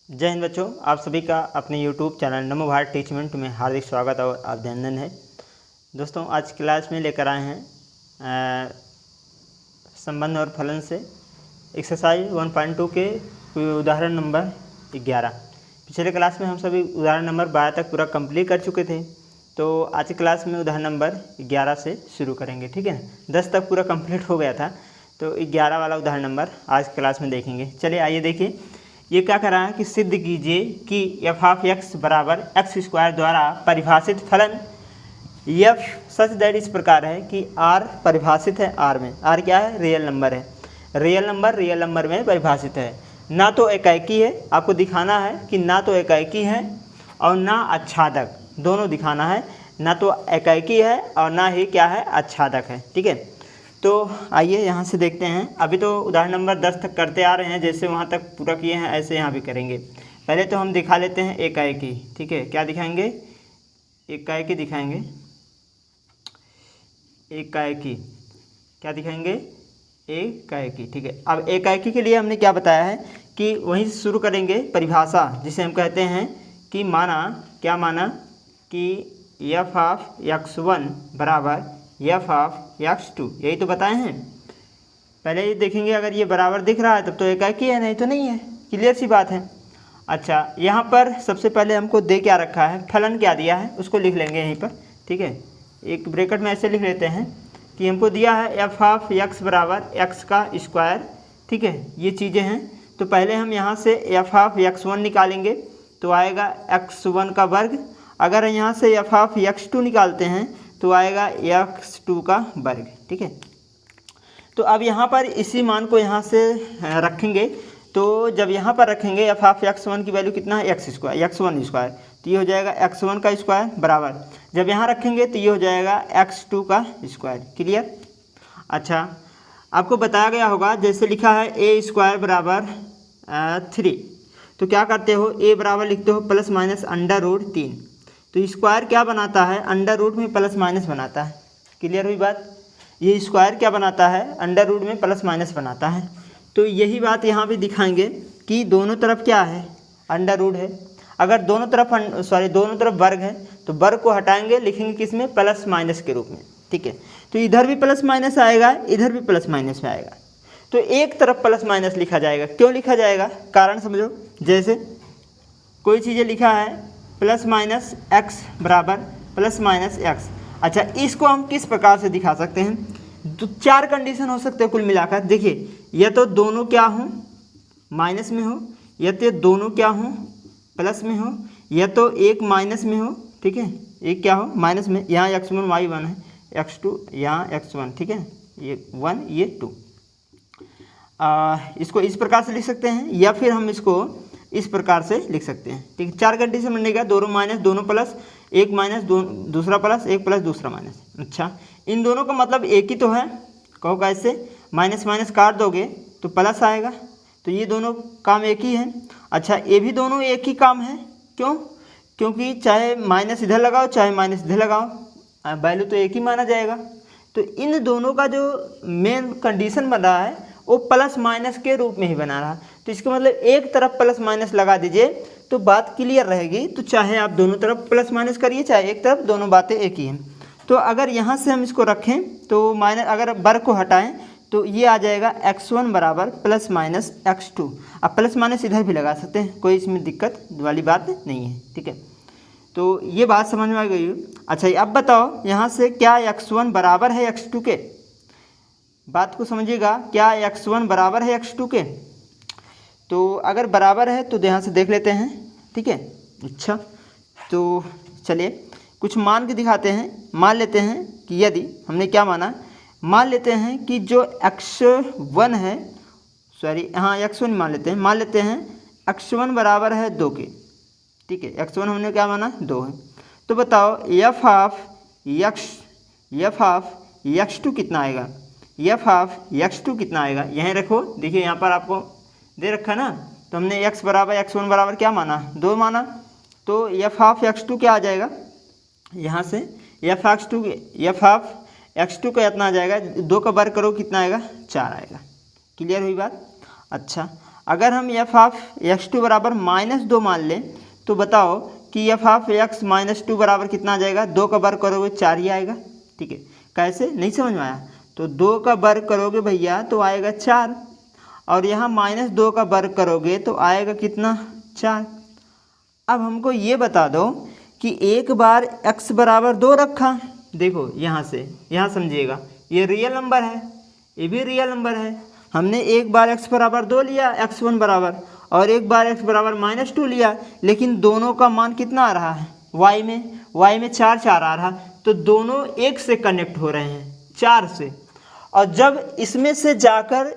जय हिंद बच्चों, आप सभी का अपने YouTube चैनल नमो भारत टीचमेंट में हार्दिक स्वागत और अभिनंदन है। दोस्तों, आज क्लास में लेकर आए हैं संबंध और फलन से एक्सरसाइज 1.2 के उदाहरण नंबर 11। पिछले क्लास में हम सभी उदाहरण नंबर 12 तक पूरा कंप्लीट कर चुके थे, तो आज की क्लास में उदाहरण नंबर 11 से शुरू करेंगे। ठीक है, 10 तक पूरा कंप्लीट हो गया था, तो 11 वाला उदाहरण नंबर आज क्लास में देखेंगे। चलिए आइए देखिए, ये क्या कर रहा है कि सिद्ध कीजिए कि एफ ऑफ एक्स बराबर एक्स स्क्वायर द्वारा परिभाषित फलन एफ सच दैट इस प्रकार है कि आर परिभाषित है आर में। आर क्या है? रियल नंबर है। रियल नंबर में परिभाषित है। ना तो एकाएकी है, आपको दिखाना है कि ना तो एकाएकी है और ना आच्छादक, दोनों दिखाना है। ना तो एकाएकी है और ना ही क्या है? आच्छादक है। ठीक है, तो आइए यहाँ से देखते हैं। अभी तो उदाहरण नंबर 10 तक करते आ रहे हैं, जैसे वहाँ तक पूरा किए हैं ऐसे यहाँ भी करेंगे। पहले तो हम दिखा लेते हैं एकाएकी। ठीक है, क्या दिखाएंगे? एकाएकी दिखाएंगे। एकाएकी क्या दिखाएंगे? एकाएकी। ठीक है, अब एकाएकी के लिए हमने क्या बताया है कि वहीं से शुरू करेंगे परिभाषा, जिसे हम कहते हैं कि माना, क्या माना कि एफ ऑफ x1 बराबर एफ ऑफ x2, यही तो बताए हैं। पहले ये देखेंगे, अगर ये बराबर दिख रहा है तब तो एकाएकी है, नहीं तो नहीं है। क्लियर सी बात है। अच्छा, यहाँ पर सबसे पहले हमको दे क्या रखा है, फलन क्या दिया है उसको लिख लेंगे यहीं पर। ठीक है, एक ब्रैकेट में ऐसे लिख लेते हैं कि हमको दिया है एफ ऑफ एक्स बराबर एक्स का स्क्वायर। ठीक है, ये चीज़ें हैं। तो पहले हम यहाँ से एफ ऑफ x1 निकालेंगे तो आएगा x1 का वर्ग। अगर यहाँ से एफ ऑफ x2 निकालते हैं तो आएगा x2 का वर्ग। ठीक है, तो अब यहाँ पर इसी मान को यहाँ से रखेंगे। तो जब यहाँ पर रखेंगे एफ ऑफ x1 की वैल्यू कितना है? x स्क्वायर, x1 स्क्वायर, तो ये हो जाएगा x1 का स्क्वायर बराबर, जब यहाँ रखेंगे तो ये हो जाएगा x2 का स्क्वायर। क्लियर? अच्छा, आपको बताया गया होगा, जैसे लिखा है a स्क्वायर बराबर 3, तो क्या करते हो? a बराबर लिखते हो प्लस माइनस अंडर रूट 3। तो स्क्वायर क्या बनाता है? अंडर रूट में प्लस माइनस बनाता है। क्लियर हुई बात? ये स्क्वायर क्या बनाता है? अंडर रूट में प्लस माइनस बनाता है। तो यही बात यहाँ भी दिखाएंगे कि दोनों तरफ क्या है? अंडर रूट है। अगर दोनों तरफ वर्ग है तो वर्ग को हटाएंगे, लिखेंगे किस में? प्लस माइनस के रूप में। ठीक है, तो इधर भी प्लस माइनस आएगा, इधर भी प्लस माइनस में आएगा, तो एक तरफ प्लस माइनस लिखा जाएगा। क्यों लिखा जाएगा? कारण समझो। जैसे कोई चीज़ें लिखा है प्लस माइनस एक्स बराबर प्लस माइनस एक्स। अच्छा, इसको हम किस प्रकार से दिखा सकते हैं? तो 4 कंडीशन हो सकते हैं कुल मिलाकर। देखिए, या तो दोनों क्या हो? माइनस में हो, या तो दोनों क्या हो? प्लस में हो, या तो एक माइनस में हो। ठीक है, एक क्या हो? माइनस में। यहाँ x1 y1 है, x2 यहाँ x1। ठीक है, ये 1 ये 2। इसको इस प्रकार से लिख सकते हैं, या फिर हम इसको इस प्रकार से लिख सकते हैं। ठीक है, 4 कंडीशन बनेगा, दोनों माइनस दोनों प्लस, एक माइनस दूसरा प्लस, एक प्लस दूसरा माइनस। अच्छा, इन दोनों का मतलब एक ही तो है। कहो कैसे? माइनस माइनस काट दोगे तो प्लस आएगा, तो ये दोनों काम एक ही है। अच्छा, ये भी दोनों एक ही काम है। क्यों? क्योंकि चाहे माइनस इधर लगाओ चाहे माइनस इधर लगाओ, वैल्यू तो एक ही माना जाएगा। तो इन दोनों का जो मेन कंडीशन बन रहा है वो प्लस माइनस के रूप में ही बना रहा। तो इसका मतलब एक तरफ प्लस माइनस लगा दीजिए तो बात क्लियर रहेगी। तो चाहे आप दोनों तरफ प्लस माइनस करिए चाहे एक तरफ, दोनों बातें एक ही हैं। तो अगर यहाँ से हम इसको रखें तो माइनस, अगर वर्ग को हटाएं तो ये आ जाएगा x1 बराबर प्लस माइनस x2। अब प्लस माइनस इधर भी लगा सकते हैं, कोई इसमें दिक्कत वाली बात नहीं है। ठीक है, तो ये बात समझ में आ गई। अच्छा, अब बताओ यहाँ से क्या x1 बराबर है x2 के? बात को समझिएगा, क्या x1 बराबर है x2 के? तो अगर बराबर है तो यहाँ से देख लेते हैं। ठीक है, अच्छा, तो चलिए कुछ मान के दिखाते हैं। मान लेते हैं कि यदि हमने क्या माना, मान लेते हैं कि जो x1 है, x1 मान लेते हैं x1 बराबर है 2 के। ठीक है, x1 हमने क्या माना? 2 है। तो बताओ एफ ऑफ x2 कितना आएगा? एफ ऑफ x2 कितना आएगा? यहीं रखो, देखिए यहाँ पर आपको दे रखा ना, तो हमने x बराबर x1 बराबर क्या माना? 2 माना। तो एफ ऑफ x2 क्या आ जाएगा? यहाँ से एफ ऑफ एक्स टू का इतना आ जाएगा, 2 का वर्ग करो कितना आएगा 4 आएगा। क्लियर हुई बात। अच्छा अगर हम एफ ऑफ एक्स टू बराबर -2 मान लें तो बताओ कि एफ ऑफ एक्स -2 बराबर कितना आ जाएगा, 2 का वर्ग करोगे 4 ही आएगा। ठीक है, कैसे नहीं समझ में आया, तो 2 का वर्ग करोगे भैया तो आएगा 4 और यहाँ -2 का वर्ग करोगे तो आएगा कितना 4। अब हमको ये बता दो कि एक बार x बराबर 2 रखा, देखो यहाँ से यहाँ समझिएगा, ये रियल नंबर है, ये भी रियल नंबर है। हमने एक बार x बराबर 2 लिया x1 बराबर, और एक बार x बराबर -2 लिया, लेकिन दोनों का मान कितना आ रहा है y में 4 4 आ रहा, तो दोनों एक से कनेक्ट हो रहे हैं 4 से। और जब इसमें से जाकर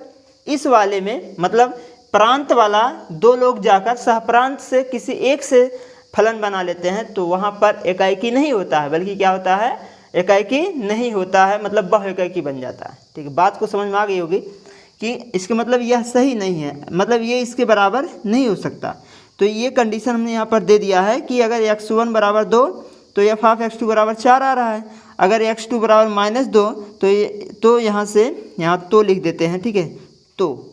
इस वाले में मतलब प्रांत वाला 2 लोग जाकर सहप्रांत से किसी एक से फलन बना लेते हैं तो वहाँ पर एकाएकी नहीं होता है, बल्कि क्या होता है, एकाएकी नहीं होता है, मतलब बहु एकाएकी बन जाता है। ठीक है, बात को समझ में आ गई होगी कि इसके मतलब यह सही नहीं है, मतलब ये इसके बराबर नहीं हो सकता। तो ये कंडीशन हमने यहाँ पर दे दिया है कि अगर x1 बराबर 2 तो एफ ऑफ x2 बराबर 4 आ रहा है, अगर x2 बराबर -2 तो यहाँ से यहाँ तो लिख देते हैं। ठीक है, तो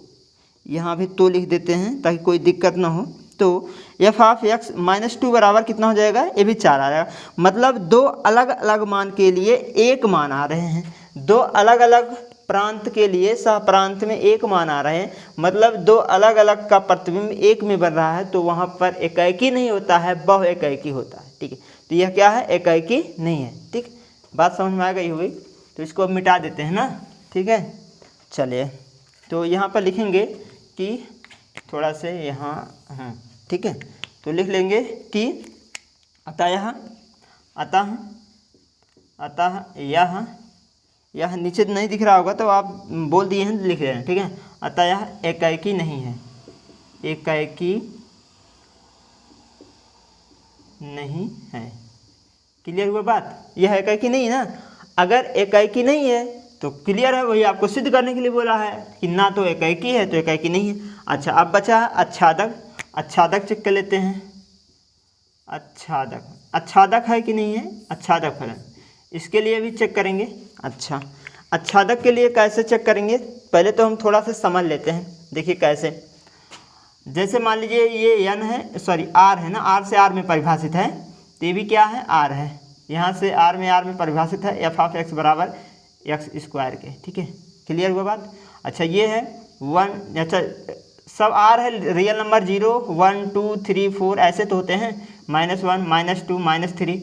यहाँ भी तो लिख देते हैं ताकि कोई दिक्कत ना हो। तो एफ ऑफ एक्स -2 बराबर कितना हो जाएगा, ये भी 4 आ जाएगा, मतलब 2 अलग अलग मान के लिए एक मान आ रहे हैं, 2 अलग अलग प्रांत के लिए सह प्रांत में एक मान आ रहे हैं, मतलब 2 अलग अलग का प्रतिबिंब एक में बन रहा है, तो वहाँ पर एकाएकी नहीं होता है, बहु एकाएकी होता है। ठीक है, तो यह क्या है, एकाएकी नहीं है। ठीक, बात समझ में आ गई होगी, तो इसको अब मिटा देते हैं ना। ठीक है, चलिए तो यहाँ पर लिखेंगे कि थोड़ा से यहाँ ठीक है, तो लिख लेंगे कि अतः यह नीचे नहीं दिख रहा होगा तो आप बोल दिए हैं, लिख रहे हैं। ठीक है, अतः यह एकाएकी नहीं है, एकाएकी नहीं है। क्लियर हुआ बात, यह एकाएकी नहीं है ना। अगर एकाएकी नहीं है तो क्लियर है, वही आपको सिद्ध करने के लिए बोला है कि ना तो एकाएकी है तो एकाएकी नहीं है। अच्छा अब बचा आच्छादक चेक कर लेते हैं। आच्छादक है कि नहीं है, आच्छादक फलन, इसके लिए भी चेक करेंगे। अच्छा आच्छादक के लिए कैसे चेक करेंगे, पहले तो हम थोड़ा सा समझ लेते हैं। देखिए कैसे, जैसे मान लीजिए ये n है, सॉरी r है ना, r से r में परिभाषित है, तो ये भी क्या है, r है, यहाँ से r में परिभाषित है एफ ऑफ एक्स बराबर x स्क्वायर के। ठीक है, क्लियर हुआ बात। अच्छा ये है 1, अच्छा सब r है, रियल नंबर 0 1 2 3 4 ऐसे तो होते हैं, -1 -2 -3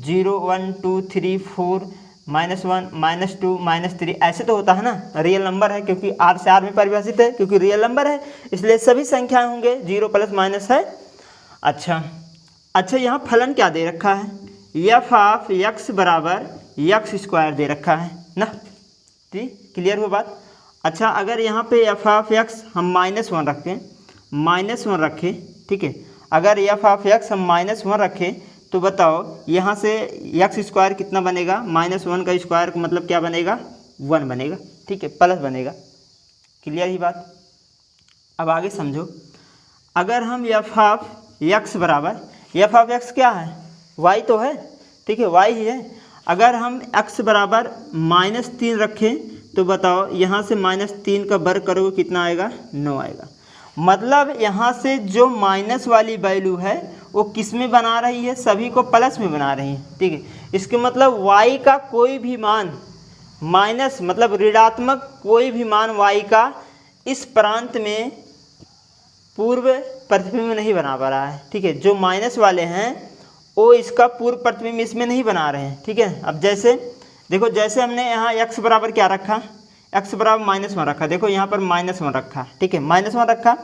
0 1 2 3 4 -1 -2 -3 ऐसे तो होता है ना, रियल नंबर है क्योंकि r से r में परिभाषित है, क्योंकि रियल नंबर है इसलिए सभी संख्याएं होंगे 0 प्लस माइनस है। अच्छा यहाँ फलन क्या दे रखा है, एफ ऑफ एक्स बराबर एक्स स्क्वायर दे रखा है ना। ठीक, क्लियर हुआ बात। अच्छा अगर यहाँ पे एफ ऑफ एक्स हम -1 रखें, ठीक है, अगर एफ ऑफ एक्स हम -1 रखें तो बताओ यहाँ से एक्स स्क्वायर कितना बनेगा, -1 का स्क्वायर मतलब क्या बनेगा, 1 बनेगा। ठीक है, प्लस बनेगा। क्लियर ही बात। अब आगे समझो, अगर हम एफ ऑफ एक्स बराबर, एफ ऑफ एक्स क्या है, वाई तो है, ठीक है, वाई ही है। अगर हम x बराबर -3 रखें तो बताओ यहाँ से -3 का वर्ग करोगे कितना आएगा, 9 आएगा। मतलब यहाँ से जो माइनस वाली वैल्यू है वो किस में बना रही है, सभी को प्लस में बना रही है। ठीक है, इसके मतलब y का कोई भी मान माइनस मतलब ऋणात्मक कोई भी मान y का इस प्रांत में पूर्व प्रतिबिंब नहीं बना पा रहा है। ठीक है, जो माइनस वाले हैं वो इसका पूर्व प्रतिबिंब इसमें नहीं बना रहे हैं। ठीक है, अब जैसे देखो, जैसे हमने यहाँ x बराबर क्या रखा, x बराबर -1 रखा, देखो यहाँ पर -1 रखा। ठीक है, -1 रखा,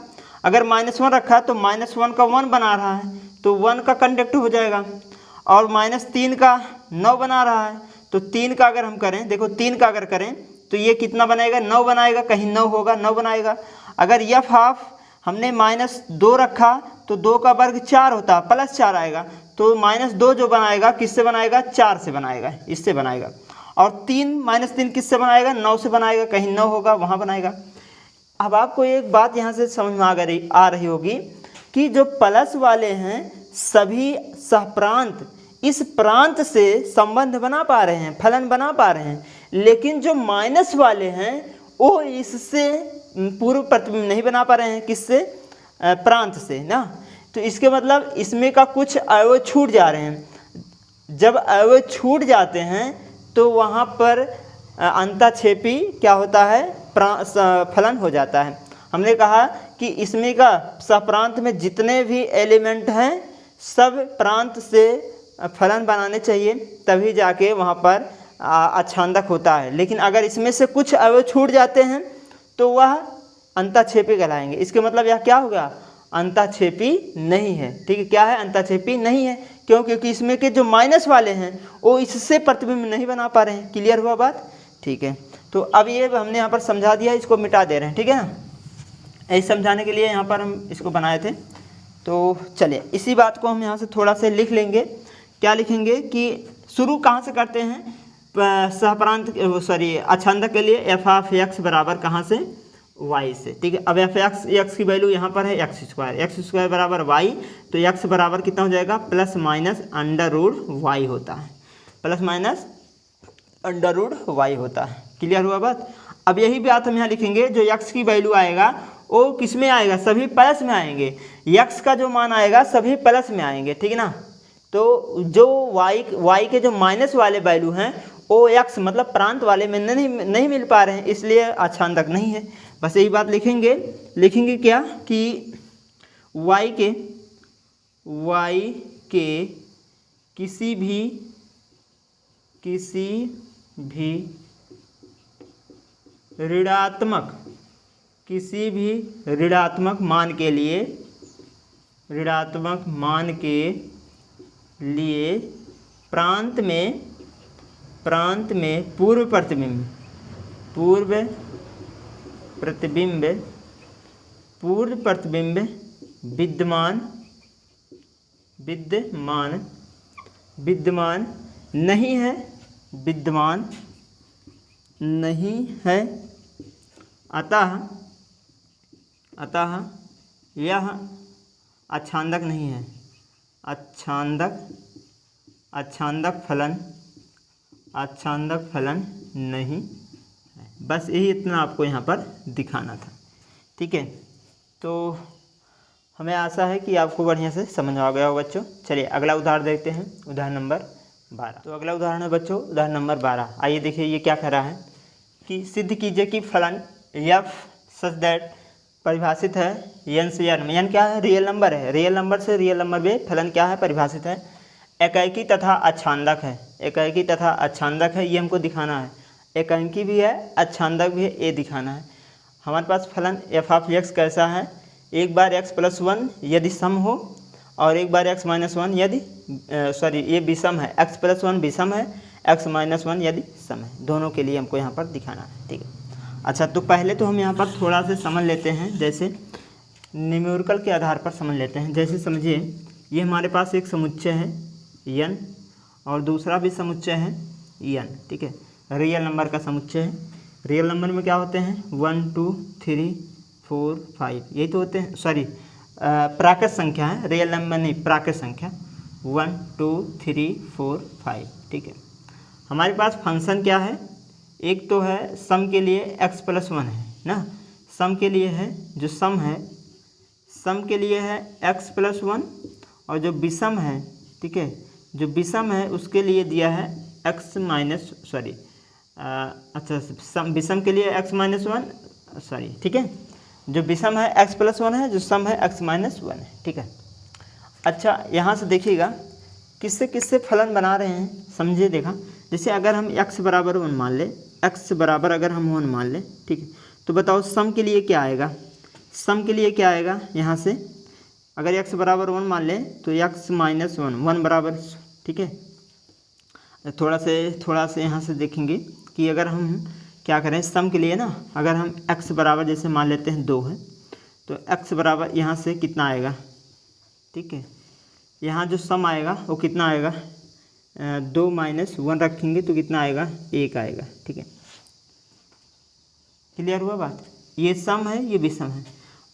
अगर -1 रखा तो -1 का 1 बना रहा है तो 1 का कंडक्ट हो जाएगा, और -3 का 9 बना रहा है तो 3 का अगर हम करें, देखो 3 का अगर करें तो ये कितना बनाएगा, 9 बनाएगा, कहीं 9 होगा 9 बनाएगा। अगर एफ ऑफ हमने -2 रखा तो 2 का वर्ग 4 होता, +4 आएगा, तो -2 जो बनाएगा किससे बनाएगा, 4 से बनाएगा, इससे बनाएगा। और 3 किससे बनाएगा, 9 से बनाएगा, कहीं 9 होगा वहाँ बनाएगा। अब आपको एक बात यहाँ से समझ में आ रही होगी कि जो प्लस वाले हैं सभी सहप्रांत इस प्रांत से संबंध बना पा रहे हैं, फलन बना पा रहे हैं, लेकिन जो माइनस वाले हैं वो इससे पूर्व प्रतिबिंब नहीं बना पा रहे हैं। किससे? प्रांत से ना। तो इसके मतलब इसमें का कुछ अवयव छूट जा रहे हैं। जब अवयव छूट जाते हैं तो वहाँ पर अंतःक्षेपी क्या होता है? फलन हो जाता है। हमने कहा कि इसमें का सप्रांत में जितने भी एलिमेंट हैं सब प्रांत से फलन बनाने चाहिए, तभी जाके वहाँ पर अच्छांदक होता है। लेकिन अगर इसमें से कुछ अवयव छूट जाते हैं तो वह अंतःक्षेपी कहलाएंगे। इसके मतलब यह क्या होगा? अंतःक्षेपी नहीं है। ठीक है, क्या है? अंतःक्षेपी नहीं है। क्यों? क्योंकि इसमें के जो माइनस वाले हैं वो इससे प्रतिबिंब नहीं बना पा रहे हैं। क्लियर हुआ बात? ठीक है, तो अब ये हमने यहाँ पर समझा दिया, इसको मिटा दे रहे हैं। ठीक है ना, ऐसे समझाने के लिए यहाँ पर हम इसको बनाए थे। तो चलिए इसी बात को हम यहाँ से थोड़ा से लिख लेंगे। क्या लिखेंगे कि शुरू कहाँ से करते हैं? सहप्रांत अच्छांदक के लिए एफ ऑफ एक्स बराबर कहाँ से? वाई से। ठीक है, अब एफ एक्स की वैल्यू यहाँ पर है एक्स स्क्वायर बराबर वाई, तो एक्स बराबर कितना हो जाएगा? Plus minus under root y होता है, plus minus under root y होता है। क्लियर हुआ बात? अब यही बात हम यहाँ लिखेंगे, जो एक्स की वैल्यू आएगा वो किस में आएगा? सभी प्लस में आएंगे। एक्स का जो मान आएगा सभी प्लस में आएंगे। ठीक है ना, तो जो वाई के जो माइनस वाले वैल्यू हैं वो एक्स मतलब प्रांत वाले में नहीं मिल पा रहे हैं, इसलिए अच्छांदक नहीं है। बस यही बात लिखेंगे क्या कि वाई के किसी भी ऋणात्मक मान के लिए प्रांत में पूर्व प्रतिबिंब विद्यमान नहीं है, अतः यह अच्छांदक नहीं है। अच्छांदक फलन नहीं है। बस यही इतना आपको यहाँ पर दिखाना था। ठीक है, तो हमें आशा है कि आपको बढ़िया से समझ आ गया हो बच्चों। चलिए अगला उदाहरण देखते हैं, उदाहरण नंबर 12। तो अगला उदाहरण है बच्चों उदाहरण नंबर 12। आइए देखिए ये क्या कह रहा है कि सिद्ध कीजिए कि फलन एफ सच दैट परिभाषित है एन से एन में। एन क्या है? रियल नंबर है। रियल नंबर से रियल नंबर में फलन क्या है? परिभाषित है। एकाकी तथा अच्छांदक है। एकाकी तथा अच्छांदक है, ये हमको दिखाना है। एकांकी भी है, अच्छांदक भी है, ये दिखाना है। हमारे पास फलन एफ ऑफ एक्स कैसा है? एक बार एक्स प्लस 1 यदि सम हो और एक बार एक्स माइनस 1 यदि ये विषम है। एक्स प्लस 1 विषम है, एक्स माइनस 1 यदि सम है। दोनों के लिए हमको यहाँ पर दिखाना है। ठीक है, अच्छा तो पहले तो हम यहाँ पर थोड़ा से समझ लेते हैं, जैसे न्यूमेरिकल के आधार पर समझ लेते हैं। जैसे समझिए ये हमारे पास एक समुच्चय है एन और दूसरा भी समुच्चय है एन। ठीक है, रियल नंबर का समुच्चय है। रियल नंबर में क्या होते हैं? 1 2 3 4 5 यही तो होते हैं। प्राकृत संख्या है, रियल नंबर नहीं, प्राकृत संख्या 1 2 3 4 5। ठीक है, हमारे पास फंक्शन क्या है? एक तो है सम के लिए x प्लस 1 है ना, सम के लिए है, जो सम के लिए है x प्लस 1 और जो विषम है, ठीक है, जो विषम है उसके लिए दिया है x माइनस विषम के लिए x माइनस 1 ठीक है, जो विषम है x प्लस 1 है, जो सम है x माइनस 1 है। ठीक है, अच्छा यहाँ से देखिएगा किससे फलन बना रहे हैं, समझिए। देखा, जैसे अगर हम x बराबर 1 मान ले, x बराबर अगर हम 1 मान ले, ठीक है, तो बताओ सम के लिए क्या आएगा? सम के लिए क्या आएगा? यहाँ से अगर x बराबर 1 मान ले तो x माइनस 1 बराबर, ठीक है। थोड़ा से यहाँ से देखेंगे कि अगर हम क्या करें सम के लिए ना, अगर हम x बराबर जैसे मान लेते हैं 2 है, तो x बराबर यहाँ से कितना आएगा? ठीक है, यहाँ जो सम आएगा वो कितना आएगा? 2 माइनस 1 रखेंगे तो कितना आएगा? 1 आएगा। ठीक है, क्लियर हुआ बात? ये सम है, ये विषम है।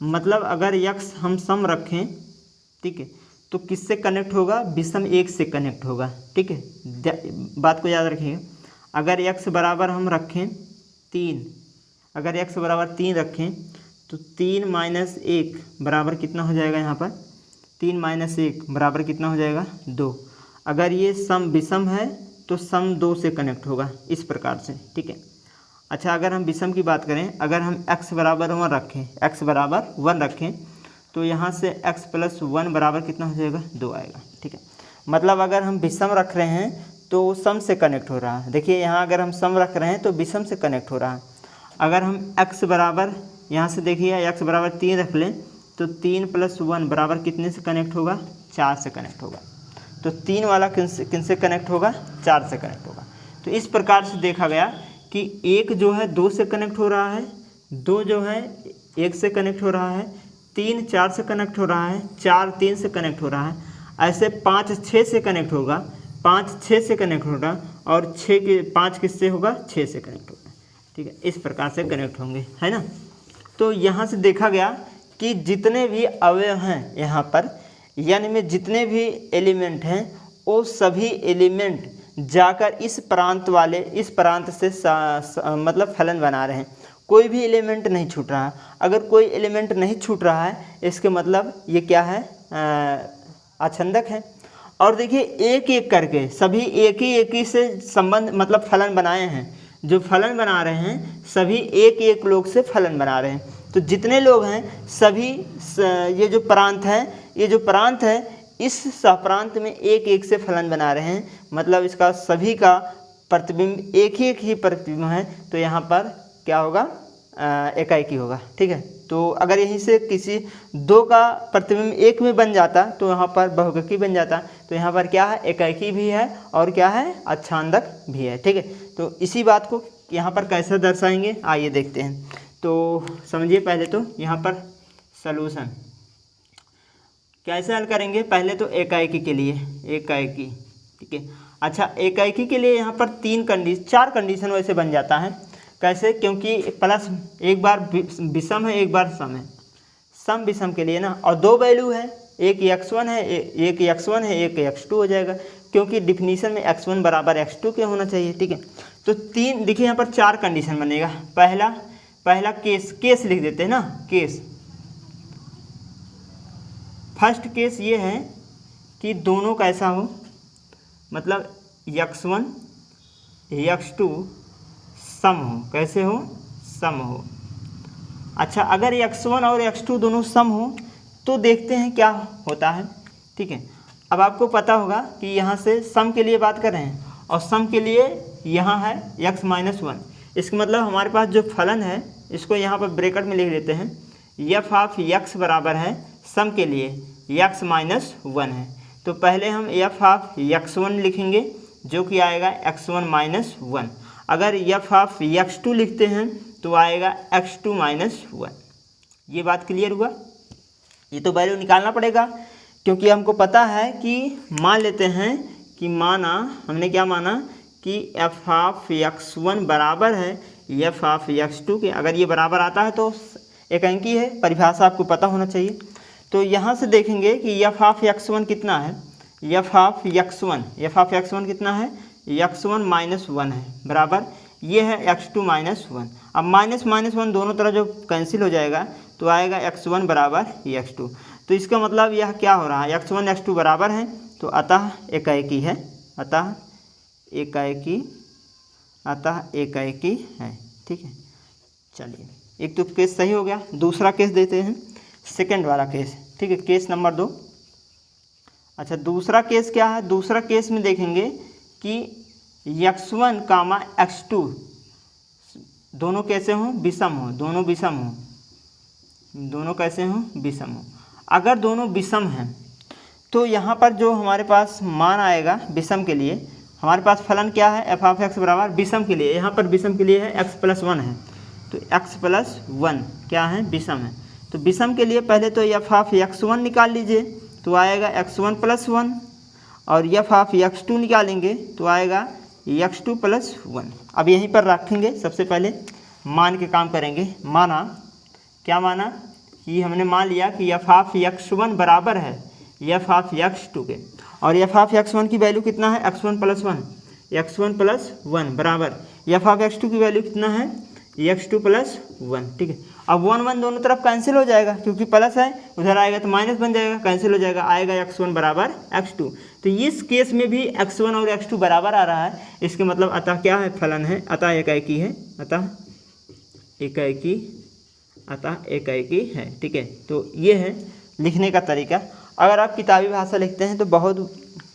मतलब अगर x हम सम रखें, ठीक है, तो किससे कनेक्ट होगा, विषम एक से कनेक्ट होगा। ठीक है, बात को याद रखिएगा। अगर x बराबर हम रखें 3, अगर x बराबर 3 रखें तो 3 माइनस 1 बराबर कितना हो जाएगा, यहाँ पर 3 माइनस 1 बराबर कितना हो जाएगा, 2। अगर ये सम विषम है तो सम 2 से कनेक्ट होगा, इस प्रकार से। ठीक है, अच्छा अगर हम विषम की बात करें, अगर हम x बराबर 1 रखें, x बराबर 1 रखें तो यहाँ से x प्लस 1 बराबर कितना हो जाएगा, 2 आएगा। ठीक है, मतलब अगर हम विषम रख रहे हैं तो सम से कनेक्ट हो रहा है। देखिए यहाँ अगर हम सम रख रहे हैं तो विषम से कनेक्ट हो रहा है। अगर हम x बराबर, यहाँ से देखिए x बराबर 3 रख लें तो 3 प्लस 1 बराबर कितने से कनेक्ट होगा, 4 से कनेक्ट होगा। तो 3 वाला किन से कनेक्ट होगा, 4 से कनेक्ट होगा। तो इस प्रकार से देखा गया कि 1 जो है 2 से कनेक्ट हो रहा है, 2 जो है 1 से कनेक्ट हो रहा है, 3 4 से कनेक्ट हो रहा है, 4 3 से कनेक्ट हो रहा है, ऐसे 5 6 से कनेक्ट होगा, 5 6 से कनेक्ट होगा, और 5 किससे होगा, 6 से कनेक्ट होगा। ठीक है, इस प्रकार से कनेक्ट होंगे, है ना। तो यहाँ से देखा गया कि जितने भी अवयव हैं यहाँ पर, यानी में जितने भी एलिमेंट हैं वो सभी एलिमेंट जाकर इस प्रांत से मतलब फलन बना रहे हैं। कोई भी एलिमेंट नहीं छूट रहा है। अगर कोई एलिमेंट नहीं छूट रहा है इसके मतलब ये क्या है, आच्छंदक है। और देखिए एक एक करके सभी एक ही से संबंध मतलब फलन बनाए हैं। जो फलन बना रहे हैं सभी एक एक लोग से फलन बना रहे हैं। तो जितने लोग हैं सभी ये जो प्रांत है इस सहप्रांत में एक एक से फलन बना रहे हैं। मतलब इसका सभी का प्रतिबिंब एक ही प्रतिबिंब है। तो यहाँ पर क्या होगा, एकाएकी होगा। ठीक है, तो अगर यहीं से किसी 2 का प्रतिबिंब 1 में बन जाता तो यहाँ पर बहुगकी बन जाता। तो यहाँ पर क्या है, एकाएकी भी है और क्या है, अच्छांदक भी है। ठीक है, तो इसी बात को यहाँ पर कैसे दर्शाएंगे आइए देखते हैं। तो समझिए पहले तो यहाँ पर सलूशन कैसे हल करेंगे। पहले तो एकाएकी के लिए एकाएकी, ठीक है। अच्छा एकाएकी के लिए यहाँ पर 4 कंडीशन वैसे बन जाता है। कैसे, क्योंकि प्लस एक बार विषम है एक बार सम है, सम विषम के लिए ना, और 2 वैल्यू है, एक x1 है एक x2 हो जाएगा, क्योंकि डिफिनीशन में x1 बराबर x2 के होना चाहिए। ठीक है, तो 3 देखिए यहाँ पर 4 कंडीशन बनेगा। पहला केस लिख देते हैं ना, केस। फर्स्ट केस ये है कि दोनों कैसा हो, मतलब x1 x2 सम हो। कैसे हो, सम हो। अच्छा अगर x1 और x2 दोनों सम हो तो देखते हैं क्या होता है। ठीक है, अब आपको पता होगा कि यहाँ से सम के लिए बात कर रहे हैं और सम के लिए यहाँ है x माइनस 1। इसका मतलब हमारे पास जो फलन है इसको यहाँ पर ब्रैकेट में लिख देते हैं। f ऑफ x बराबर है सम के लिए x माइनस 1 है। तो पहले हम f ऑफ x1 लिखेंगे जो कि आएगा x1 माइनस 1। अगर f ऑफ x2 लिखते हैं तो आएगा x2 माइनस 1। ये बात क्लियर हुआ। ये तो वैल्यू निकालना पड़ेगा क्योंकि हमको पता है कि मान लेते हैं कि हमने क्या माना कि f ऑफ x1 बराबर है f ऑफ x2 के। अगर ये बराबर आता है तो एक अंकी है, परिभाषा आपको पता होना चाहिए। तो यहाँ से देखेंगे कि f ऑफ x1 कितना है, f ऑफ x1 कितना है, x1 माइनस 1 है, बराबर ये है x2 माइनस 1। अब माइनस 1 दोनों तरह जो कैंसिल हो जाएगा तो आएगा x1 बराबर x2। तो इसका मतलब यह क्या हो रहा है, x1 x2 बराबर है तो अतः एकाएकी है, अतः एकाएकी है। ठीक है, चलिए एक तो केस सही हो गया। दूसरा केस देते हैं, सेकंड वाला केस। ठीक है, केस नंबर 2। अच्छा दूसरा केस क्या है, दूसरा केस में देखेंगे कि x1 कामा x2 दोनों कैसे हों, विषम हो, दोनों विषम हो, दोनों कैसे हों, विषम हो। अगर दोनों विषम हैं तो यहाँ पर जो हमारे पास मान आएगा विषम के लिए, हमारे पास फलन क्या है f ऑफ x बराबर विषम के लिए, यहाँ पर विषम के लिए है x प्लस 1 है। तो x प्लस 1 क्या है, विषम है। तो विषम के लिए पहले तो f ऑफ x1 निकाल लीजिए तो आएगा x1 प्लस 1, और f ऑफ x2 निकालेंगे तो आएगा x2 प्लस 1। अब यहीं पर रखेंगे, सबसे पहले मान के काम करेंगे। क्या माना कि हमने मान लिया कि f ऑफ x1 बराबर है एफ ऑफ x2 के, और एफ ऑफ x1 की वैल्यू कितना है x1 प्लस 1, x1 प्लस 1 बराबर एफ ऑफ x2 की वैल्यू कितना है x2 प्लस 1। ठीक है, अब 1 1 दोनों तरफ कैंसिल हो जाएगा क्योंकि प्लस है, उधर आएगा तो माइनस बन जाएगा, कैंसिल हो जाएगा, आएगा x1 बराबर x2। तो इस केस में भी x1 और x2 बराबर आ रहा है, इसके मतलब अतः क्या है, फलन है, अतः एकाएकी है, अतः एकाएकी, अतः एकाएकी है। ठीक है, तो ये है लिखने का तरीका। अगर आप किताबी भाषा लिखते हैं तो बहुत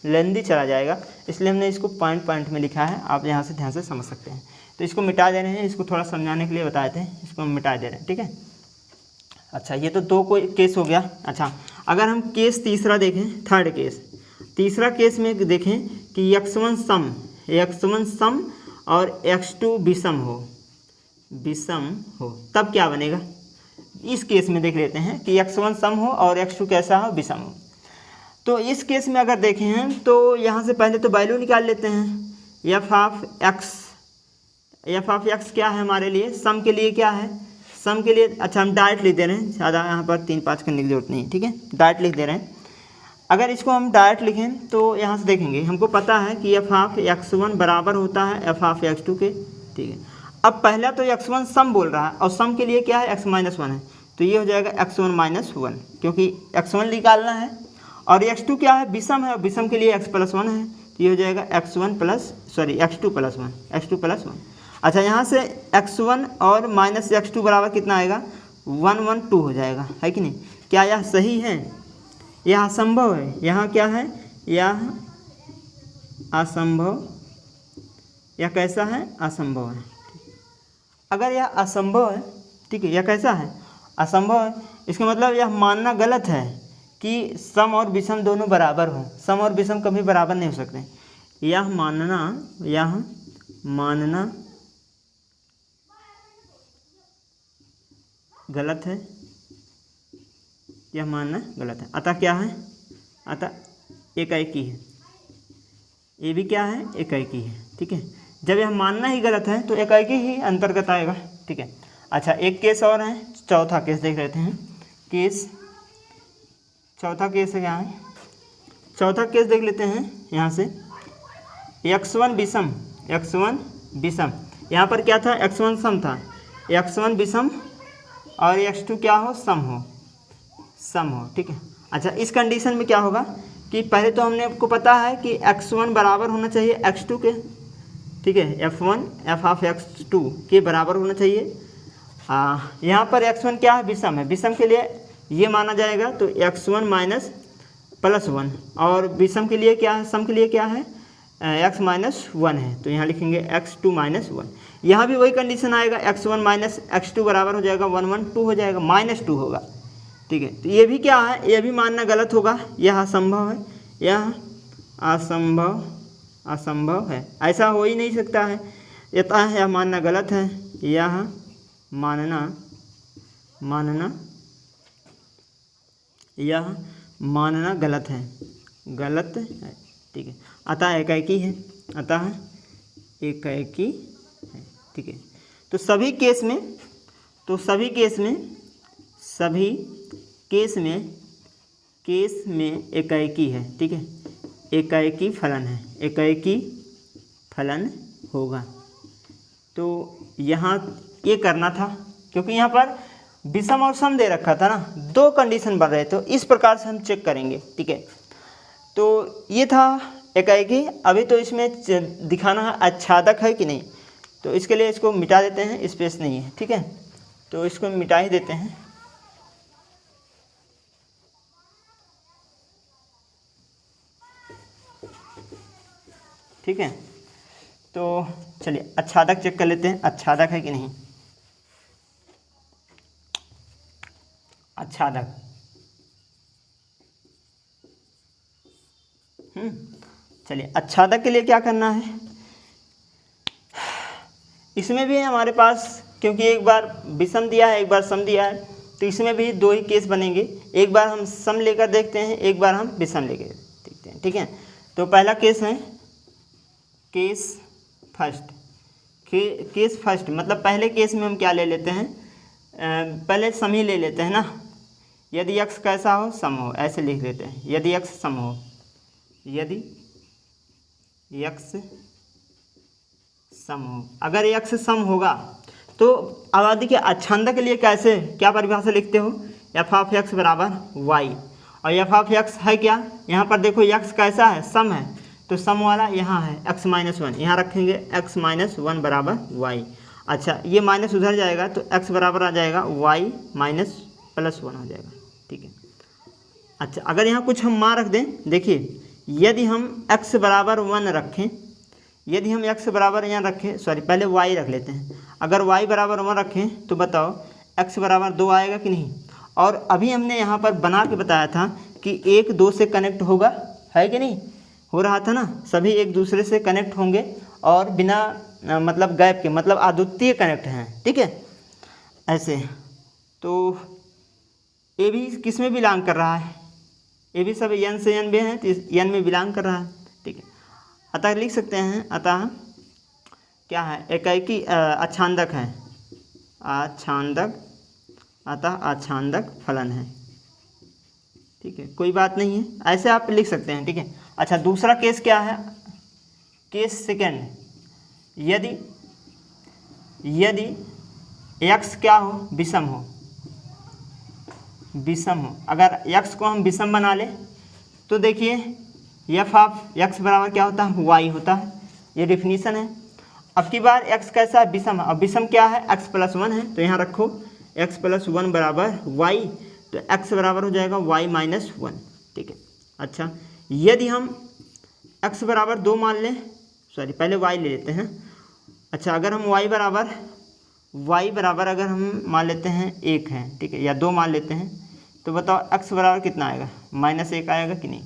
लेंदी चला जाएगा, इसलिए हमने इसको पॉइंट पॉइंट में लिखा है, आप यहाँ से ध्यान से समझ सकते हैं। तो इसको मिटा दे रहे हैं, इसको थोड़ा समझाने के लिए बताए थे, इसको हम मिटा दे रहे हैं। ठीक है, अच्छा ये तो दो कोई केस हो गया। अच्छा अगर हम केस तीसरा देखें, थर्ड केस, तीसरा केस में देखें कि x1 सम और x2 विषम हो, तब क्या बनेगा। इस केस में देख लेते हैं कि x1 सम हो और x2 कैसा हो, विषम हो। तो इस केस में अगर देखें हैं तो यहाँ से पहले तो वैल्यू निकाल लेते हैं, एफ ऑफ एक्स क्या है हमारे लिए, सम के लिए क्या है, सम के लिए, अच्छा हम डायरेक्ट लिख दे रहे हैं, ज़्यादा यहाँ पर 3-5 करने की जरूरत नहीं है। ठीक है, डायरेक्ट लिख दे रहे हैं। अगर इसको हम डायरेक्ट लिखें तो यहाँ से देखेंगे, हमको पता है कि एफ ऑफ x1 बराबर होता है एफ ऑफ x2 के। ठीक है, अब पहला तो x1 सम बोल रहा है और सम के लिए क्या है, x-1 है, तो ये हो जाएगा x1 - 1 क्योंकि x1 निकालना है, और x2 क्या है, विषम है, और विषम के लिए x + 1 है, तो ये हो जाएगा x2 + 1। अच्छा यहाँ से x1 और -x2 बराबर कितना आएगा, 1 1 2 हो जाएगा, है कि नहीं। क्या यह सही है, यह असंभव है, यहाँ क्या है, यह असंभव, यह कैसा है, असंभव है। अगर यह असंभव है, ठीक है, यह कैसा है, असंभव है, इसका मतलब यह मानना गलत है कि सम और विषम दोनों बराबर हों, सम और विषम कभी बराबर नहीं हो सकते। यह मानना गलत है, यह मानना गलत है, अतः क्या है, अतः एकाएकी है, ये भी क्या है, एकाएकी है। ठीक है, जब यह मानना ही गलत है तो एकाएकी ही अंतर्गत आएगा। ठीक है, अच्छा एक केस और है, चौथा केस देख लेते हैं। चौथा केस है, क्या है, चौथा केस देख लेते हैं। यहाँ से x1 विषम, यहाँ पर क्या था, x1 सम था, x1 विषम और x2 क्या हो, सम हो। ठीक है, अच्छा इस कंडीशन में क्या होगा कि पहले तो हमने आपको पता है कि x1 बराबर होना चाहिए x2 के। ठीक है, एफ ऑफ x2 के बराबर होना चाहिए। यहाँ पर x1 क्या है, विषम है, विषम के लिए ये माना जाएगा, तो x1 + 1, और विषम के लिए क्या है, सम के लिए क्या है, x - 1 है, तो यहाँ लिखेंगे x2 - 1। यहाँ भी वही कंडीशन आएगा, x1 - x2 बराबर हो जाएगा 1 1 2 हो जाएगा, -2 होगा। ठीक है, तो ये भी क्या है, ये भी मानना गलत होगा, यह असंभव है, यह असंभव है, ऐसा हो ही नहीं सकता है, यह मानना गलत है, यह मानना गलत है। ठीक है, अतः एकाएकी है, ठीक है, तो सभी केस में एकाएकी है। ठीक है, एकाएकी फलन होगा। तो यहाँ ये करना था, क्योंकि यहाँ पर विषम और सम दे रखा था ना, दो कंडीशन बन रहे, तो इस प्रकार से हम चेक करेंगे। ठीक है, तो ये था एकाएकी। अभी तो इसमें दिखाना है आच्छादक है कि नहीं, तो इसके लिए इसको मिटा देते हैं, स्पेस नहीं है। ठीक है, तो इसको मिटा ही देते हैं। ठीक है, तो चलिए आच्छादक चेक कर लेते हैं, आच्छादक है कि नहीं। आच्छादक, चलिए आच्छादक के लिए क्या करना है, इसमें भी हमारे पास, क्योंकि एक बार विषम दिया है, एक बार सम दिया है, तो इसमें भी दो ही केस बनेंगे, एक बार हम सम लेकर देखते हैं, एक बार हम विषम लेकर देखते हैं। ठीक है, तो पहला केस है केस फर्स्ट, मतलब पहले केस में हम क्या ले लेते हैं, पहले सम ही ले लेते हैं ना, यदि x कैसा हो, सम हो, ऐसे लिख देते हैं, यदि x सम हो, यदि x सम हो। अगर x सम होगा तो अब देखिए अच्छांदक के लिए कैसे क्या परिभाषा लिखते हो, एफ ऑफ एक्स बराबर वाई, और एफ ऑफ एक्स है क्या, यहाँ पर देखो x कैसा है, सम है, तो सम वाला यहाँ है x माइनस वन, यहाँ रखेंगे x माइनस वन बराबर वाई। अच्छा ये माइनस उधर जाएगा तो x बराबर आ जाएगा y माइनस प्लस वन हो जाएगा, ठीक है। अच्छा अगर यहाँ कुछ हम मान रख दें, देखिए यदि हम x बराबर वन रखें, यदि हम x बराबर यहाँ रखें, सॉरी पहले y रख लेते हैं, अगर y बराबर वन रखें तो बताओ x बराबर दो आएगा कि नहीं। और अभी हमने यहाँ पर बना के बताया था कि एक दो से कनेक्ट होगा, है कि नहीं, हो रहा था ना, सभी एक दूसरे से कनेक्ट होंगे और बिना मतलब गैप के, मतलब अद्वितीय कनेक्ट हैं, ठीक है। ऐसे तो ये भी किस में बिलोंग कर रहा है, ये भी सब n से n में है तो n में बिलोंग कर रहा है, ठीक है। अतः लिख सकते हैं, अतः क्या है, एकाएकी अच्छांदक है, अच्छांदक, अतः अच्छांदक फलन है, ठीक है, कोई बात नहीं है, ऐसे आप लिख सकते हैं, ठीक है। अच्छा दूसरा केस क्या है, केस सेकंड, यदि x क्या हो, विषम हो, विषम हो, अगर x को हम विषम बना ले तो देखिए एफ ऑफ x बराबर क्या होता है, y होता है, ये डिफिनीशन है। अब की बार x कैसा है, विषम है, अब विषम क्या है, x प्लस वन है, तो यहाँ रखो x प्लस वन बराबर y, तो x बराबर हो जाएगा y माइनस वन, ठीक है। अच्छा यदि हम x बराबर दो मान लें, सॉरी पहले y ले लेते हैं। अच्छा अगर हम y बराबर अगर हम मान लेते हैं एक है, ठीक है, या दो मान लेते हैं, तो बताओ x बराबर कितना आएगा, माइनस एक आएगा कि नहीं।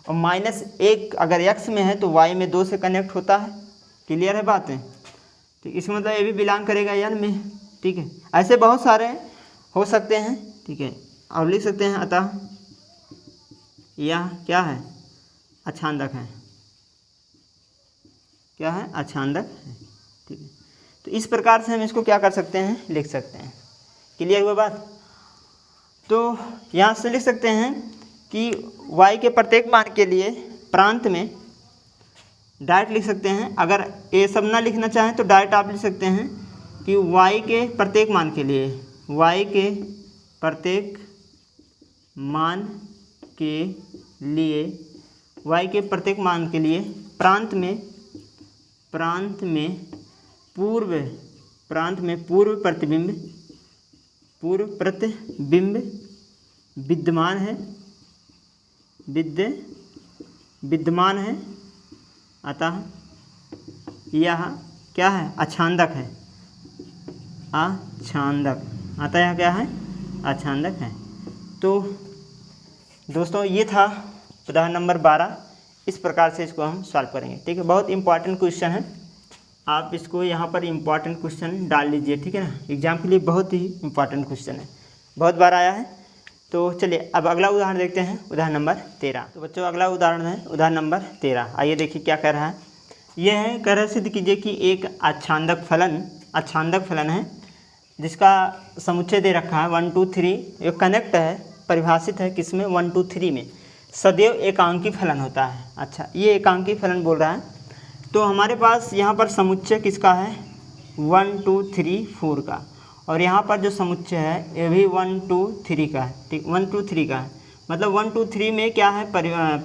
और माइनस एक अगर x में है तो y में दो से कनेक्ट होता है, क्लियर है बातें, ठीक, इसका मतलब ये भी बिलोंग करेगा n में, ठीक है। ऐसे बहुत सारे हो सकते हैं, ठीक है। और लिख सकते हैं अतः यह क्या है, अच्छांदक है, क्या है, अच्छांदक है, ठीक है। तो इस प्रकार से हम इसको क्या कर सकते हैं, लिख सकते हैं, क्लियर हुआ बात। तो यहाँ से लिख सकते हैं कि y के प्रत्येक मान के लिए प्रांत में डायरेक्ट लिख सकते हैं, अगर ये सब ना लिखना चाहें तो डायरेक्ट आप लिख सकते हैं कि y के प्रत्येक मान के लिए, y के प्रत्येक मान के लिए, y के प्रत्येक मान के लिए प्रांत में पूर्व प्रतिबिंब विद्यमान है, अतः यह क्या है, अच्छांदक है, अतः यह क्या है, अच्छांदक है। तो दोस्तों ये था उदाहरण नंबर 12, इस प्रकार से इसको हम सॉल्व करेंगे, ठीक है। बहुत इंपॉर्टेंट क्वेश्चन है, आप इसको यहाँ पर इंपॉर्टेंट क्वेश्चन डाल लीजिए, ठीक है ना, एग्जाम के लिए बहुत ही इंपॉर्टेंट क्वेश्चन है, बहुत बार आया है। तो चलिए अब अगला उदाहरण देखते हैं, उदाहरण नंबर 13। तो बच्चों अगला उदाहरण है उदाहरण नंबर 13, आइए देखिए क्या कह रहा है। यह है, कह रहा सिद्ध कीजिए कि एक अच्छांदक फलन है जिसका समुच्चय दे रखा है 1 2 3, ये कनेक्ट है, परिभाषित है किसमें, 1 2 3 में, सदैव एकांकी फलन होता है। अच्छा ये एकांकी फलन बोल रहा है, तो हमारे पास यहाँ पर समुच्चय किसका है, 1 2 3 4 का, और यहाँ पर जो समुच्चय है ये भी 1 2 3 का है, ठीक, 1 2 3 का है, मतलब 1 2 3 में क्या है,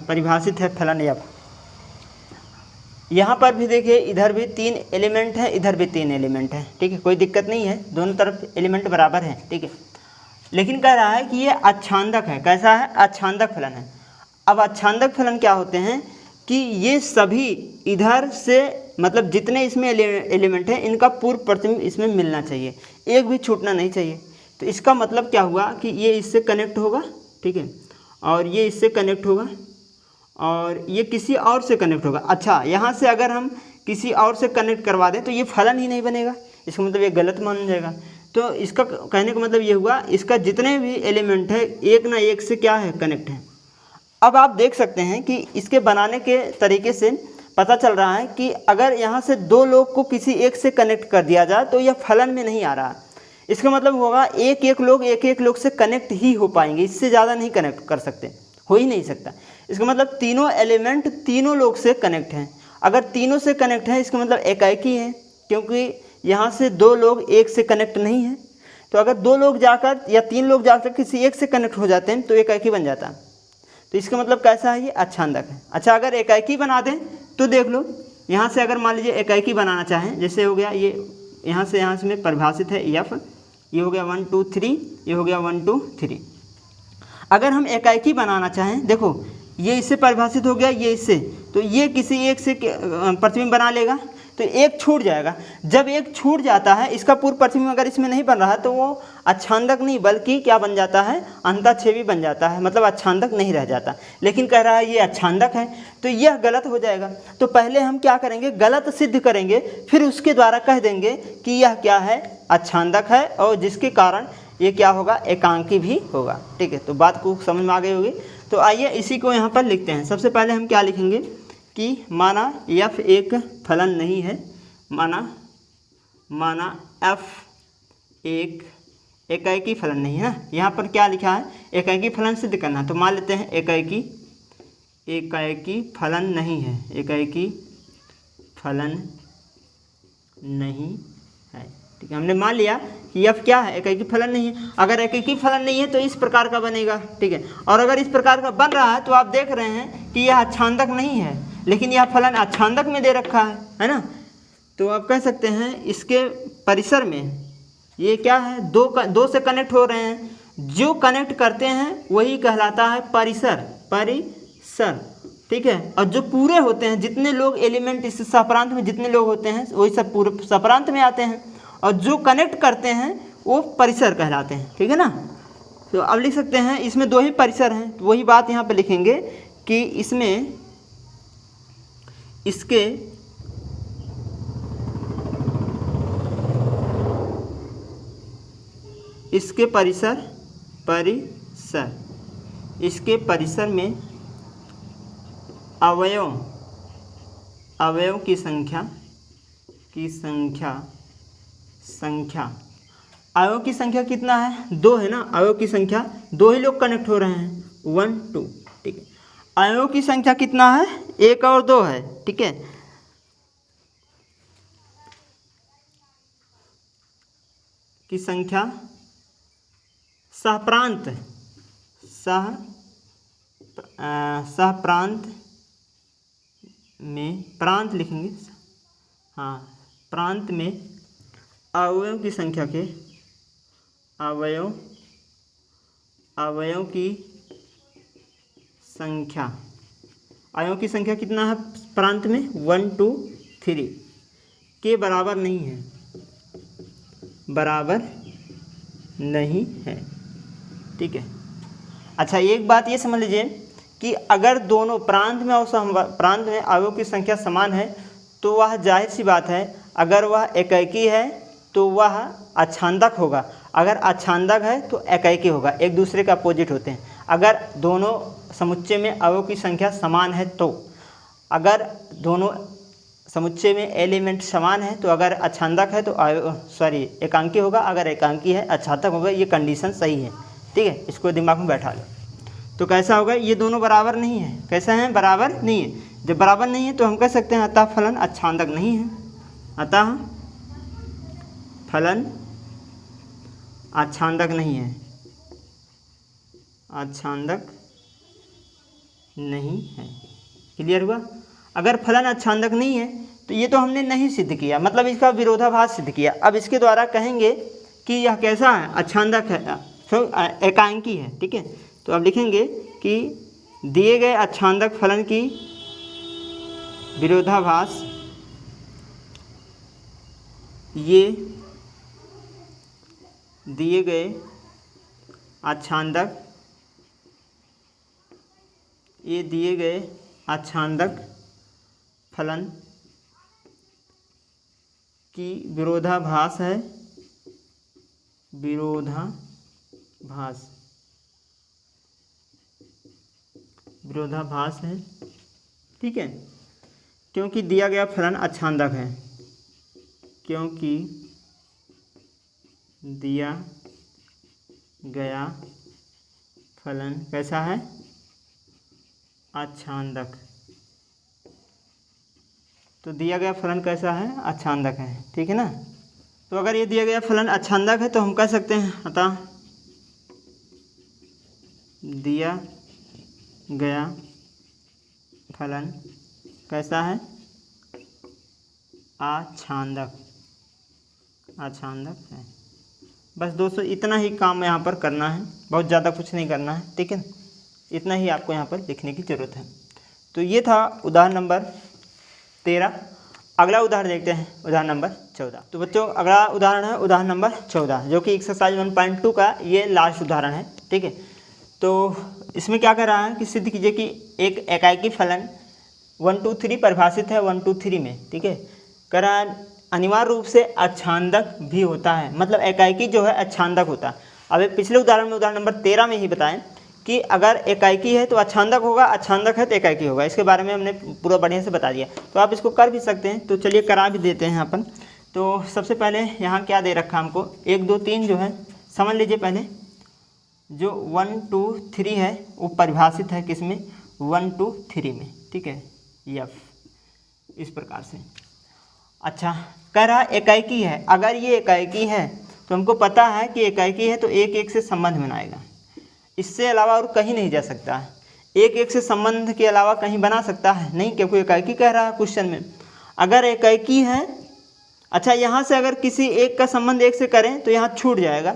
परिभाषित है फलन f। यहाँ पर भी देखिए इधर भी 3 एलिमेंट है, इधर भी 3 एलिमेंट है, ठीक है, कोई दिक्कत नहीं है, दोनों तरफ एलिमेंट बराबर है, ठीक है। लेकिन कह रहा है कि ये अच्छांदक है, कैसा है, अच्छांदक फलन है। अब अच्छांदक फलन क्या होते हैं कि ये सभी इधर से, मतलब जितने इसमें एलिमेंट हैं इनका पूर्व प्रतिबिंब इसमें मिलना चाहिए, एक भी छूटना नहीं चाहिए। तो इसका मतलब क्या हुआ कि ये इससे कनेक्ट होगा, ठीक है, और ये इससे कनेक्ट होगा, और ये किसी और से कनेक्ट होगा। अच्छा यहाँ से अगर हम किसी और से कनेक्ट करवा दें तो ये फलन ही नहीं बनेगा, इसका मतलब ये गलत मान जाएगा। तो इसका कहने का मतलब ये हुआ, इसका जितने भी एलिमेंट है एक ना एक से क्या है, कनेक्ट है। अब आप देख सकते हैं कि इसके बनाने के तरीके से पता चल रहा है कि अगर यहाँ से दो लोग को किसी एक से कनेक्ट कर दिया जाए तो यह फलन में नहीं आ रहा। इसका मतलब होगा एक एक लोग से कनेक्ट ही हो पाएंगे, इससे ज़्यादा नहीं कनेक्ट कर सकते, हो ही नहीं सकता। इसका मतलब तीनों एलिमेंट तीनों लोग से कनेक्ट हैं। अगर तीनों से कनेक्ट है इसका मतलब एकाएकी है, क्योंकि यहाँ से दो लोग एक से कनेक्ट नहीं है। तो अगर दो लोग जाकर या तीन लोग जाकर किसी एक से कनेक्ट हो जाते हैं तो एकाएकी बन जाता है। तो इसका मतलब कैसा है, ये अच्छांदक है। अच्छा, अगर एकाएकी बना दें तो देख लो, यहाँ से अगर मान लीजिए एकाएकी बनाना चाहें, जैसे हो गया ये यहाँ से में परिभाषित है एफ, ये हो गया 1 2 3, ये हो गया 1 2 3। अगर हम एकाएकी बनाना चाहें, देखो ये इससे परिभाषित हो गया, ये इससे, तो ये किसी एक से प्रतिबिंब बना लेगा, तो एक छूट जाएगा। जब एक छूट जाता है, इसका पूर्व प्रतिबिंब अगर इसमें नहीं बन रहा है तो वो अच्छांदक नहीं बल्कि क्या बन जाता है, अंतःक्षेपी बन जाता है, मतलब अच्छांदक नहीं रह जाता। लेकिन कह रहा है ये अच्छांदक है, तो यह गलत हो जाएगा। तो पहले हम क्या करेंगे, गलत सिद्ध करेंगे, फिर उसके द्वारा कह देंगे कि यह क्या है, अच्छांदक है, और जिसके कारण ये क्या होगा, एकांकी भी होगा। ठीक है, तो बात को समझ में आ गई होगी। तो आइए इसी को यहाँ पर लिखते हैं। सबसे पहले हम क्या लिखेंगे कि माना एफ एक फलन नहीं है, माना एफ एक एकाएकी फलन नहीं है ना। यहाँ पर क्या लिखा है, एकाएकी फलन सिद्ध करना। तो मान लेते हैं एकाएकी फलन नहीं है, एकाएकी फलन नहीं है। ठीक है, हमने मान लिया कि एफ क्या है, एकाएकी फलन नहीं है। अगर एकाएकी फलन नहीं है तो इस प्रकार का बनेगा। ठीक है, और अगर इस प्रकार का बन रहा है तो आप देख रहे हैं कि यह अच्छांदक नहीं है, लेकिन यह फलन अच्छांदक में दे रखा है ना। तो आप कह सकते हैं इसके परिसर में ये क्या है, दो से कनेक्ट हो रहे हैं, जो कनेक्ट करते हैं वही कहलाता है परिसर। ठीक है, और जो पूरे होते हैं, जितने लोग एलिमेंट इस सहप्रांत में जितने लोग होते हैं वही सब पूरे सहप्रांत में आते हैं, और जो कनेक्ट करते हैं वो परिसर कहलाते हैं। ठीक है ना। तो अब लिख सकते हैं इसमें दो ही परिसर हैं, तो वही बात यहाँ पे लिखेंगे कि इसमें इसके परिसर में अवयव की संख्या अवयव की संख्या कितना है, 2 है ना। अवयव की संख्या, 2 ही लोग कनेक्ट हो रहे हैं, 1 2। ठीक है, अवयव की संख्या कितना है, 1 और 2 है। ठीक है, की संख्या सहप्रांत में, प्रांत लिखेंगे, हाँ, प्रांत में अवयव की संख्या के अवयव की संख्या कितना है प्रांत में, 1 2 3 के बराबर नहीं है। ठीक है, अच्छा एक बात ये समझ लीजिए कि अगर दोनों प्रांत में और प्रांत में अवयव की संख्या समान है तो वह जाहिर सी बात है, अगर वह एकाएकी है तो वह अच्छांदक होगा, अगर अच्छांदक है तो एकाएकी होगा, एक दूसरे के अपोजिट होते हैं। अगर दोनों समुच्चय में अवयव की संख्या समान है तो, अगर दोनों समुच्चय में एलिमेंट समान है तो अगर अच्छांदक है तो एकांकी होगा, अगर एकांकी है अच्छांदक होगा। ये कंडीशन सही है। ठीक है, इसको दिमाग में बैठा लो। तो कैसा होगा, ये दोनों बराबर नहीं है। कैसा है, बराबर नहीं है। जब बराबर नहीं है तो हम कह सकते हैं अतः फलन अच्छांदक नहीं है, अतः फलन अच्छांदक नहीं है, अच्छांदक नहीं है। क्लियर हुआ। अगर फलन अच्छांदक नहीं है तो ये तो हमने नहीं सिद्ध किया, मतलब इसका विरोधाभास सिद्ध किया। अब इसके द्वारा कहेंगे कि यह कैसा है, अच्छांदक है, एकांकी है। ठीक है, तो अब लिखेंगे कि दिए गए अच्छांदक फलन की विरोधाभास, ये दिए गए अच्छांदक फलन की विरोधाभास है, विरोधाभास है। ठीक है, क्योंकि दिया गया फलन अच्छांदक है, क्योंकि दिया गया फलन कैसा है, अच्छांदक। तो दिया गया फलन कैसा है, अच्छांदक है, ठीक है ना। तो अगर ये दिया गया फलन अच्छांदक है तो हम कह सकते हैं अतः दिया गया फलन कैसा है, अच्छांदक, अच्छांदक है। बस दोस्तों इतना ही काम यहाँ पर करना है, बहुत ज़्यादा कुछ नहीं करना है, ठीक है। इतना ही आपको यहाँ पर लिखने की ज़रूरत है। तो ये था उदाहरण नंबर 13। अगला उदाहरण देखते हैं, उदाहरण नंबर 14। तो बच्चों अगला उदाहरण है उदाहरण नंबर 14, जो कि एक्सरसाइज 1.2 का ये लास्ट उदाहरण है, ठीक है। तो इसमें क्या कर रहा है कि सिद्ध कीजिए कि एक एकाकी फलन 1 2 3 परिभाषित है 1 2 3 में, ठीक है। कह रहा है अनिवार्य रूप से अच्छांदक भी होता है, मतलब एकाकी जो है अच्छांदक होता है। अब पिछले उदाहरण में उदाहरण नंबर 13 में ही बताएं कि अगर एकाकी है तो अच्छांदक होगा, अच्छांदक है तो एकाकी होगा। इसके बारे में हमने पूरा बढ़िया से बता दिया, तो आप इसको कर भी सकते हैं। तो चलिए करा भी देते हैं यहाँ पर। तो सबसे पहले यहाँ क्या दे रखा हमको, 1 2 3 जो है समझ लीजिए। पहले जो 1 2 3 है वो परिभाषित है किसमें, 1 2 3 में, ठीक है, एफ इस प्रकार से। अच्छा कह रहा एकाकी है, अगर ये एकाकी है तो हमको पता है कि एकाकी है तो एक एक से संबंध बनाएगा, इससे अलावा और कहीं नहीं जा सकता है। एक एक से संबंध के अलावा कहीं बना सकता है नहीं, क्योंकि एकाकी कह रहा है क्वेश्चन में। अगर एकाकी है, अच्छा यहाँ से अगर किसी एक का संबंध एक से करें तो यहाँ छूट जाएगा,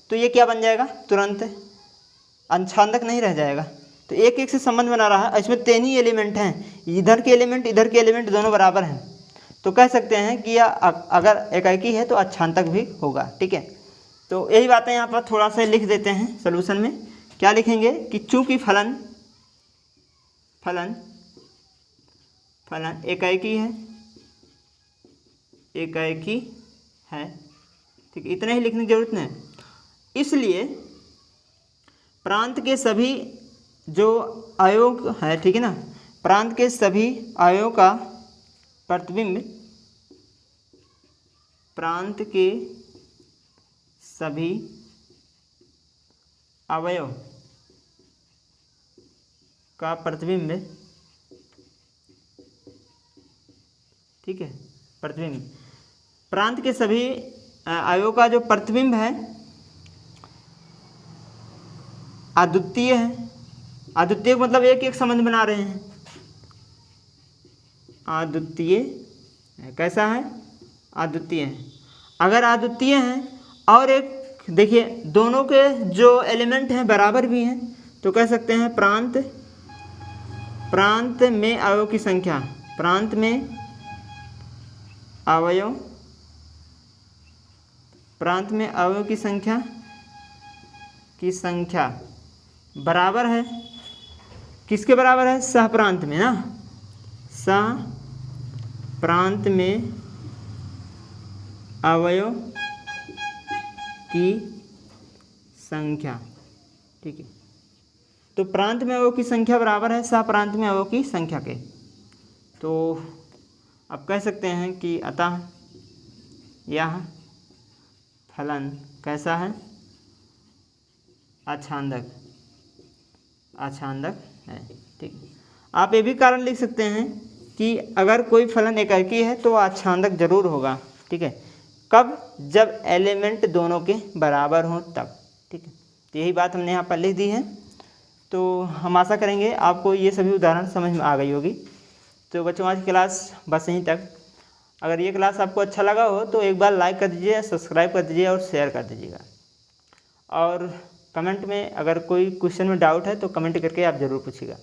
तो ये क्या बन जाएगा, तुरंत अच्छांदक नहीं रह जाएगा। तो एक एक से संबंध बना रहा है, इसमें 3 ही एलिमेंट हैं, इधर के एलिमेंट इधर के एलिमेंट दोनों बराबर हैं, तो कह सकते हैं कि यह अगर एकाकी है तो अच्छांदक भी होगा, ठीक है। तो यही बातें यहाँ पर थोड़ा सा लिख देते हैं सॉल्यूशन में। क्या लिखेंगे कि चूंकि फलन एकाकी है, ठीक, इतने ही लिखने की जरूरत नहीं। इसलिए प्रांत के सभी जो अवयव है, ठीक है ना, प्रांत के सभी अवयवों का प्रतिबिंब, प्रांत के सभी अवयव का प्रतिबिंब, ठीक है, प्रतिबिंब, प्रांत के सभी अवयवों का जो प्रतिबिंब है अद्वितीय है। अद्वितीय मतलब एक एक संबंध बना रहे हैं, अद्वितीय कैसा है, अद्वितीय है। अगर अद्वितीय है और एक देखिए दोनों के जो एलिमेंट हैं बराबर भी हैं, तो कह सकते हैं प्रांत में अवयव की संख्या, प्रांत में अवयव की संख्या बराबर है, किसके बराबर है, सहप्रांत में ना, सहप्रांत में अवयव की संख्या, ठीक है। तो प्रांत में अवयव की संख्या बराबर है सहप्रांत में अवयव की संख्या के। तो अब कह सकते हैं कि अतः यह फलन कैसा है, अच्छांदक है, ठीक। आप ये भी कारण लिख सकते हैं कि अगर कोई फलन एकाकी है तो अच्छांदक जरूर होगा, ठीक है। कब, जब एलिमेंट दोनों के बराबर हों तब, ठीक है। तो यही बात हमने यहाँ पर लिख दी है। तो हम आशा करेंगे आपको ये सभी उदाहरण समझ में आ गई होगी। तो बच्चों आज की क्लास बस यहीं तक। अगर ये क्लास आपको अच्छा लगा हो तो एक बार लाइक कर दीजिए, सब्सक्राइब कर दीजिए और शेयर कर दीजिएगा। और कमेंट में अगर कोई क्वेश्चन में डाउट है तो कमेंट करके आप ज़रूर पूछिएगा।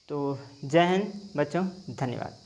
तो जय हिंद बच्चों, धन्यवाद।